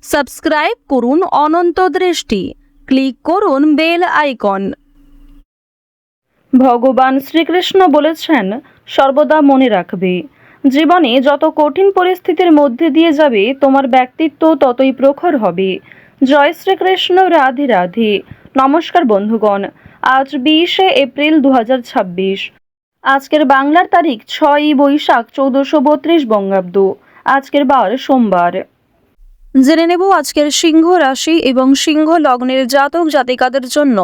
Subscribe করুন অনন্ত দৃষ্টি, click করুন বেল আইকন। ভগবান শ্রীকৃষ্ণ বলেছেন, সর্বদা মনে রাখবে, জীবনে যত কঠিন পরিস্থিতির মধ্যে দিয়ে যাবে তোমার ব্যক্তিত্ব ততই প্রখর হবে। জয় শ্রীকৃষ্ণ, রাধে রাধে। নমস্কার বন্ধুগণ, আজ 20শে এপ্রিল 2026। আজকের বাংলার তারিখ 6ই বৈশাখ 1432 বঙ্গাব্দ। আজকের বার সোমবার। জেনে নেব আজকের সিংহ রাশি এবং সিংহ লগ্নের জাতক জাতিকাদের জন্য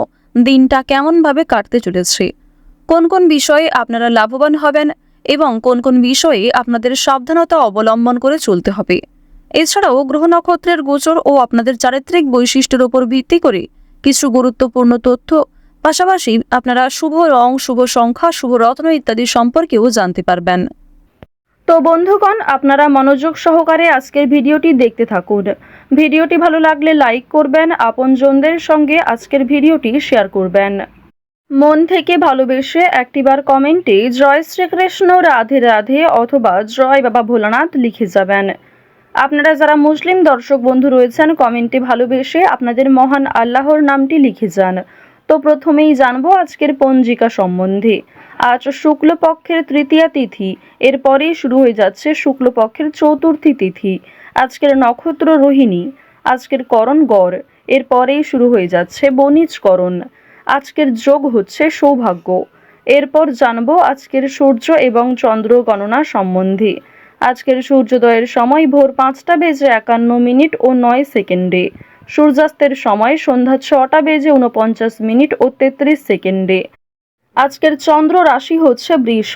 দিনটা কেমনভাবে কাটতে চলেছে, কোন কোন বিষয়ে আপনারা লাভবান হবেন এবং কোন কোন বিষয়ে আপনাদের সাবধানতা অবলম্বন করে চলতে হবে। এছাড়াও গ্রহ নক্ষত্রের গোচর ও আপনাদের চারিত্রিক বৈশিষ্ট্যের উপর ভিত্তি করে কিছু গুরুত্বপূর্ণ তথ্য, পাশাপাশি আপনারা শুভ রং, শুভ সংখ্যা, শুভ রত্ন ইত্যাদি সম্পর্কেও জানতে পারবেন। তো বন্ধুগণ, আপনারা মনোযোগ সহকারে আজকের ভিডিওটি দেখতে থাকুন। ভিডিওটি ভালো লাগলে লাইক করবেন, আপনজনদের সঙ্গে আজকের ভিডিওটি শেয়ার করবেন। মন থেকে ভালোবেসে একটিবার কমেন্টে জয় শ্রীকৃষ্ণ, রাধে রাধে অথবা জয় বাবা ভোলানাথ লিখে যাবেন। আপনারা যারা মুসলিম দর্শক বন্ধু রয়েছেন, কমেন্টে ভালোবেসে আপনাদের মহান আল্লাহর নামটি লিখে যান। তো প্রথমেই জানবো আজকের পঞ্জিকা সম্বন্ধে। আজ শুক্লপক্ষের তৃতীয়া তিথি, এরপরেই শুরু হয়ে যাচ্ছে শুক্লপক্ষের চতুর্থী তিথি। আজকের নক্ষত্র রোহিণী, আজকের করণ গড়, এরপরেই শুরু হয়ে যাচ্ছে বণিজকরণ। আজকের যোগ হচ্ছে সৌভাগ্য। এরপর জানবো আজকের সূর্য এবং চন্দ্র গণনা সম্বন্ধে। আজকের সূর্যোদয়ের সময় ভোর 5টা বেজে 51 মিনিট ও 9 সেকেন্ডে। সূর্যাস্তের সময় সন্ধ্যা 6টা বেজে 49 মিনিট ও 33 সেকেন্ডে। আজকের চন্দ্র রাশি হচ্ছে বৃষ।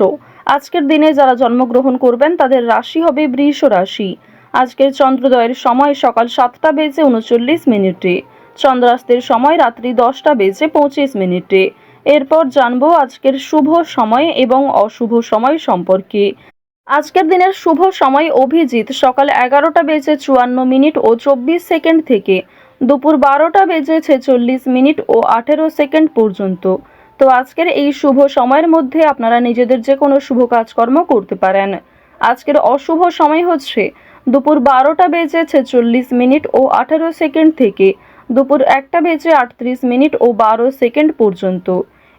আজকের দিনে যারা জন্মগ্রহণ করবেন তাদের রাশি হবে বৃষ রাশি। আজকের চন্দ্রোদয়ের সময় সকাল 7টা বেজে 39 মিনিটে। চন্দ্রাস্তের সময় রাত্রি 10টা বেজে 25 মিনিটে। এরপর জানবো আজকের শুভ সময় এবং অশুভ সময় সম্পর্কে। আজকের দিনের শুভ সময় অভিজিৎ সকাল 11টা বেজে 54 মিনিট ও 24 সেকেন্ড থেকে দুপুর 12টা বেজে 46 মিনিট ও 18 সেকেন্ড পর্যন্ত। তো আজকের এই শুভ সময়ের মধ্যে আপনারা নিজেদের যে কোনো শুভ কাজকর্ম করতে পারেন। আজকের অশুভ সময় হচ্ছে দুপুর 12টা বেজে 46 মিনিট ও 18 সেকেন্ড থেকে দুপুর 1টা বেজে 38 মিনিট ও 12 সেকেন্ড পর্যন্ত।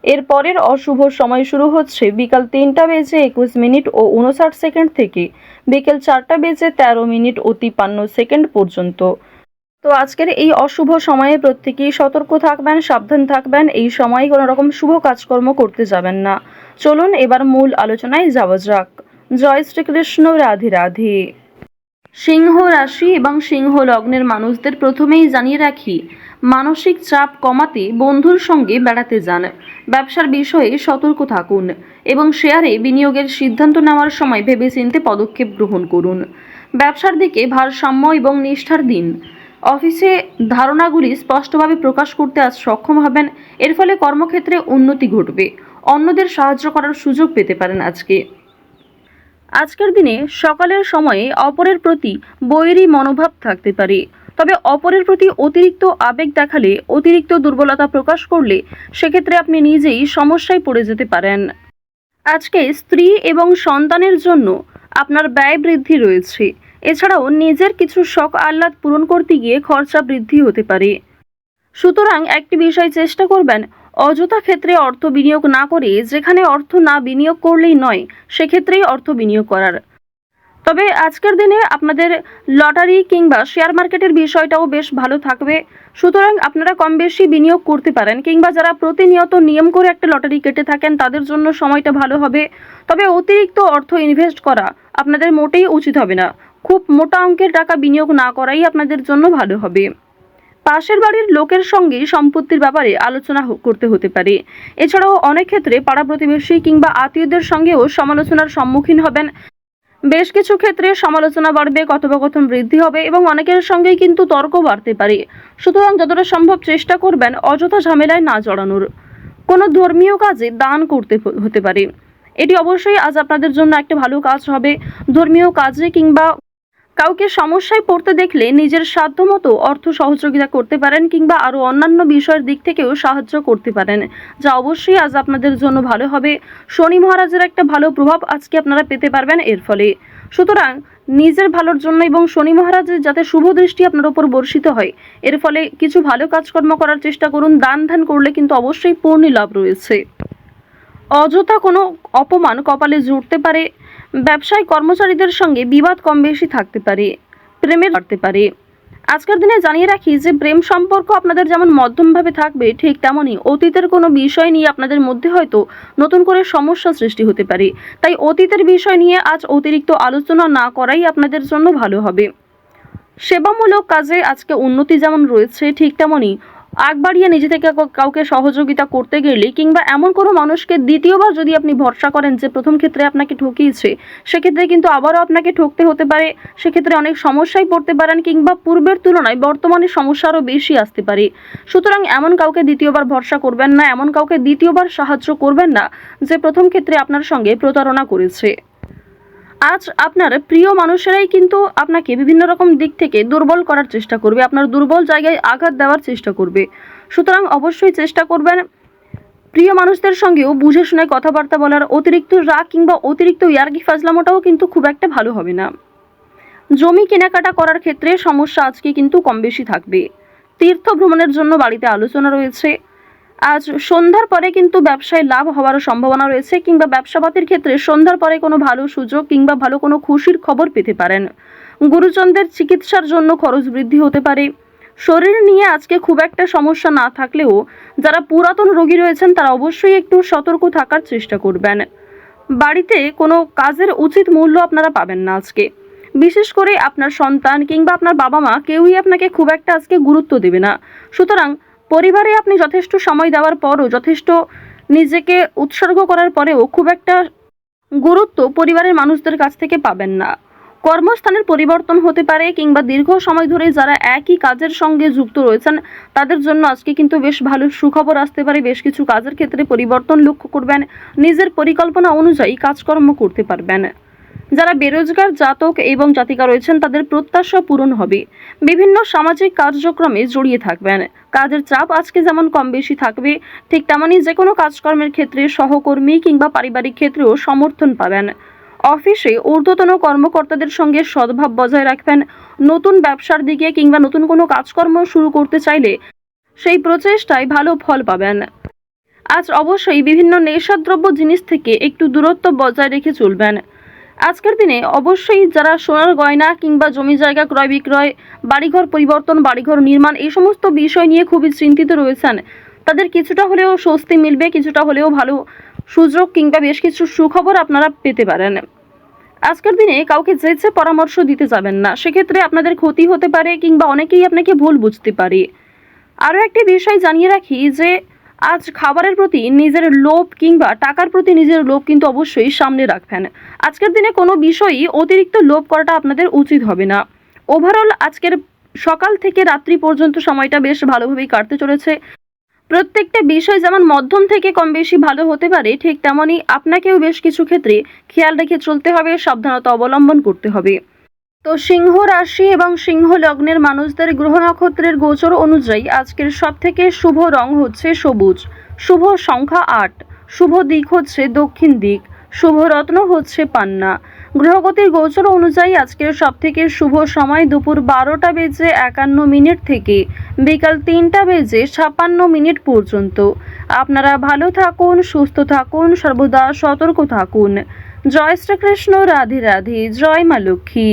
এর পরের অশুভ সময় শুরু হচ্ছে বিকাল 3টা বেজে 21 মিনিট ও 59 সেকেন্ড থেকে বিকেল 4টা বেজে 13 মিনিট ও 53 সেকেন্ড পর্যন্ত। তো আজকের এই অশুভ সময়ে প্রত্যেকেই সতর্ক থাকবেন, সাবধান থাকবেন। এই সময়ে কোনো রকম শুভ কাজকর্ম করতে যাবেন না। চলুন এবার মূল আলোচনায় যাওয়া যাক। জয় শ্রীকৃষ্ণ, রাধে রাধে। সিংহ রাশি এবং সিংহ লগ্নের মানুষদের প্রথমেই জানিয়ে রাখি, মানসিক চাপ কমাতে বন্ধুর সঙ্গে বেড়াতে যান। ব্যবসার বিষয়ে সতর্ক থাকুন এবং শেয়ারে বিনিয়োগের সিদ্ধান্ত নেওয়ার সময় ভেবেচিন্তে পদক্ষেপ গ্রহণ করুন। ব্যবসার দিকে ভারসাম্য এবং নিষ্ঠার দিন। অফিসে ধারণাগুলি স্পষ্টভাবে প্রকাশ করতে আজ সক্ষম হবেন। এর ফলে কর্মক্ষেত্রে উন্নতি ঘটবে। অন্যদের সাহায্য করার সুযোগ পেতে পারেন আজকের দিনে সকালের সময়ে অপরের প্রতি বৈরী মনোভাব থাকতে পারে। তবে অপরের প্রতি অতিরিক্ত আবেগ দেখালে, অতিরিক্ত দুর্বলতা প্রকাশ করলে সেক্ষেত্রে আপনি নিজেই সমস্যায় পড়ে যেতে পারেন। আজকে স্ত্রী এবং সন্তানের জন্য আপনার ব্যয় বৃদ্ধি রয়েছে। এছাড়াও নিজের কিছু শখ আহ্লাদ পূরণ করতে গিয়ে খরচা বৃদ্ধি হতে পারে। সুতরাং একটি বিষয় চেষ্টা করবেন, অযথা ক্ষেত্রে অর্থ বিনিয়োগ না করে যেখানে অর্থ না বিনিয়োগ করলেই নয় সেক্ষেত্রেই অর্থ বিনিয়োগ করার। তবে আজকের দিনে আপনাদের লটারি কিংবা শেয়ার মার্কেটের বিষয়টাও বেশ ভালো থাকবে। সুতরাং আপনারা কম বেশি বিনিয়োগ করতে পারেন, কিংবা যারা প্রতিনিয়ত নিয়ম করে একটা লটারি কেটে থাকেন তাদের জন্য সময়টা ভালো হবে। তবে অতিরিক্ত অর্থ ইনভেস্ট করা আপনাদের মোটেই উচিত হবে না। খুব মোটা অঙ্কের টাকা বিনিয়োগ না করাই আপনাদের জন্য ভালো হবে। পাশের বাড়ির লোকের সঙ্গে সম্পত্তির ব্যাপারে আলোচনা করতে হতে পারে। এছাড়াও অনেক ক্ষেত্রে পাড়া প্রতিবেশী কিংবা আত্মীয়দের সঙ্গেও সমালোচনার সম্মুখীন হবেন। বেশ কিছু ক্ষেত্রে সমালোচনা বাড়বে, কথোপকথন বৃদ্ধি হবে এবং অনেকের সঙ্গেই কিন্তু তর্ক বাড়তে পারে। সুতরাং যতটা সম্ভব চেষ্টা করবেন অযথা ঝামেলায় না জড়ানোর। কোনো ধর্মীয় কাজে দান করতে হতে পারে। এটি অবশ্যই আজ আপনাদের জন্য একটা ভালো কাজ হবে। ধর্মীয় কাজে কিংবা কাউকে সমস্যায় পড়তে দেখলে নিজের সাধ্যমতো অর্থ সহযোগিতা করতে পারেন, কিংবা আরও অন্যান্য বিষয়ের দিক থেকেও সাহায্য করতে পারেন, যা অবশ্যই আজ আপনাদের জন্য ভালো হবে। শনি মহারাজের একটা ভালো প্রভাব আজকে আপনারা পেতে পারবেন এর ফলে। সুতরাং নিজের ভালোর জন্য এবং শনি মহারাজের যাতে শুভ দৃষ্টি আপনার উপর বর্ষিত হয়, এর ফলে কিছু ভালো কাজকর্ম করার চেষ্টা করুন। দান ধ্যান করলে কিন্তু অবশ্যই পূর্ণ লাভ রয়েছে। অযথা কোনো অপমান কপালে জুটতে পারে। ব্যবসায় কর্মচারীদের সঙ্গে বিবাদ কম বেশি থাকতে পারে, প্রেমের বাড়তে পারে। আজকের দিনে জানিয়ে রাখি যে প্রেম সম্পর্ক আপনাদের যেমন মধ্যমভাবে থাকবে, ঠিক তেমনই অতীতের কোনো বিষয় নিয়ে আপনাদের মধ্যে হয়তো নতুন করে সমস্যা সৃষ্টি হতে পারে। তাই অতীতের বিষয় নিয়ে আজ অতিরিক্ত আলোচনা না করাই আপনাদের জন্য ভালো হবে। সেবামূলক কাজে আজকে উন্নতি যেমন রয়েছে, ঠিক তেমনই আগ বাড়িয়ে নিজে থেকে কাউকে সহযোগিতা করতে গেলে কিংবা এমন কোনো মানুষকে দ্বিতীয়বার যদি আপনি ভরসা করেন যে প্রথম ক্ষেত্রে আপনাকে ঠকিয়েছে, সেক্ষেত্রে কিন্তু আবারও আপনাকে ঠকতে হতে পারে। সেক্ষেত্রে অনেক সমস্যায় পড়তে পারেন কিংবা পূর্বের তুলনায় বর্তমানে সমস্যা আরও বেশি আসতে পারে। সুতরাং এমন কাউকে দ্বিতীয়বার ভরসা করবেন না, এমন কাউকে দ্বিতীয়বার সাহায্য করবেন না যে প্রথম ক্ষেত্রে আপনার সঙ্গে প্রতারণা করেছে। আজ আপনার প্রিয় মানুষেরাই কিন্তু আপনাকে বিভিন্ন রকম দিক থেকে দুর্বল করার চেষ্টা করবে, আপনার দুর্বল জায়গায় আঘাত দেওয়ার চেষ্টা করবে। সুতরাং অবশ্যই চেষ্টা করবেন প্রিয় মানুষদের সঙ্গেও বুঝে শুনে কথাবার্তা বলার। অতিরিক্ত রাগ কিংবা অতিরিক্ত ইয়ার্কি ফাজলামোটাও কিন্তু খুব একটা ভালো হবে না। জমি কেনাকাটা করার ক্ষেত্রে সমস্যা আজকে কিন্তু কম বেশি থাকবে। তীর্থ ভ্রমণের জন্য বাড়িতে আলোচনা রয়েছে। আজ সন্ধ্যার পরে কিন্তু ব্যবসায় লাভ হওয়ার সম্ভাবনা রয়েছে, কিংবা ব্যবসাপাতির ক্ষেত্রে সন্ধ্যার পরে কোনো ভালো সুযোগ কিংবা ভালো কোনো খুশির খবর পেতে পারেন। গুরুজনদের চিকিৎসার জন্য খরচ বৃদ্ধি হতে পারে। শরীর নিয়ে আজকে খুব একটা সমস্যা না থাকলেও যারা পুরাতন রোগী রয়েছেন তারা অবশ্যই একটু সতর্ক থাকার চেষ্টা করবেন। বাড়িতে কোনো কাজের উচিত মূল্য আপনারা পাবেন না আজকে। বিশেষ করে আপনার সন্তান কিংবা আপনার বাবা মা কেউই আপনাকে খুব একটা আজকে গুরুত্ব দেবে না। সুতরাং পরিবারে আপনি যথেষ্ট সময় দেওয়ার পরও, যথেষ্ট নিজেকে উৎসর্গ করার পরেও খুব একটা গুরুত্ব পরিবারের মানুষদের কাছ থেকে পাবেন না। কর্মস্থানের পরিবর্তন হতে পারে কিংবা দীর্ঘ সময় ধরে যারা একই কাজের সঙ্গে যুক্ত রয়েছেন তাদের জন্য আজকে কিন্তু বেশ ভালো সুখবর আসতে পারে। বেশ কিছু কাজের ক্ষেত্রে পরিবর্তন লক্ষ্য করবেন, নিজের পরিকল্পনা অনুযায়ী কাজকর্ম করতে পারবেন। যারা বেরোজগার জাতক এবং জাতিকা রয়েছেন তাদের প্রত্যাশা পূরণ হবে। বিভিন্ন সামাজিক কার্যক্রমে জড়িয়ে থাকবেন। কাজের চাপ আজকে যেমন কম বেশি থাকবে, ঠিক তেমনই যে কোনো কাজকর্মের ক্ষেত্রে সহকর্মী কিংবা পারিবারিক ক্ষেত্রেও সমর্থন পাবেন। অফিসে ঊর্ধ্বতন কর্মকর্তাদের সঙ্গে সদ্ভাব বজায় রাখবেন। নতুন ব্যবসার দিকে কিংবা নতুন কোনো কাজকর্ম শুরু করতে চাইলে সেই প্রচেষ্টায় ভালো ফল পাবেন। আজ অবশ্যই বিভিন্ন নেশাদ্রব্য জিনিস থেকে একটু দূরত্ব বজায় রেখে চলবেন। আজকের দিনে অবশ্যই যারা সোনার গয়না কিংবা জমি জায়গা ক্রয় বিক্রয়, বাড়িঘর পরিবর্তন, বাড়িঘর নির্মাণ এই সমস্ত বিষয় নিয়ে খুবই চিন্তিত রয়েছেন, তাদের কিছুটা হলেও স্বস্তি মিলবে, কিছুটা হলেও ভালো সুযোগ কিংবা বেশ কিছু সুখবর আপনারা পেতে পারেন। আজকের দিনে কাউকে যেচে পরামর্শ দিতে যাবেন না, সেক্ষেত্রে আপনাদের ক্ষতি হতে পারে কিংবা অনেকেই আপনাকে ভুল বুঝতে পারে। আরও একটি বিষয় জানিয়ে রাখি যে আজ খাবারের প্রতি নিজের লোভ কিংবা টাকার প্রতি নিজের লোভ কিন্তু অবশ্যই সামনে রাখবেন। আজকের দিনে কোনো বিষয়ই অতিরিক্ত লোভ করাটা আপনাদের উচিত হবে না। ওভারঅল আজকের সকাল থেকে রাত্রি পর্যন্ত সময়টা বেশ ভালোভাবেই কাটতে চলেছে। প্রত্যেকটা বিষয় যেমন মধ্যম থেকে কম বেশি ভালো হতে পারে, ঠিক তেমনই আপনাকেও বেশ কিছু ক্ষেত্রে খেয়াল রেখে চলতে হবে, সাবধানতা অবলম্বন করতে হবে। তো সিংহ রাশি এবং সিংহ লগ্নের মানুষদের গ্রহ নক্ষত্রের গোচর অনুযায়ী আজকের সবথেকে শুভ রং হচ্ছে সবুজ, শুভ সংখ্যা 8, শুভ দিক হচ্ছে দক্ষিণ দিক, শুভ রত্ন হচ্ছে পান্না। গ্রহগতির গোচর অনুযায়ী আজকের সবথেকে শুভ সময় দুপুর 12:51 থেকে বিকাল 3:56 পর্যন্ত। আপনারা ভালো থাকুন, সুস্থ থাকুন, সর্বদা সতর্ক থাকুন। জয় শ্রীকৃষ্ণ, রাধে রাধে, জয় মা লক্ষ্মী।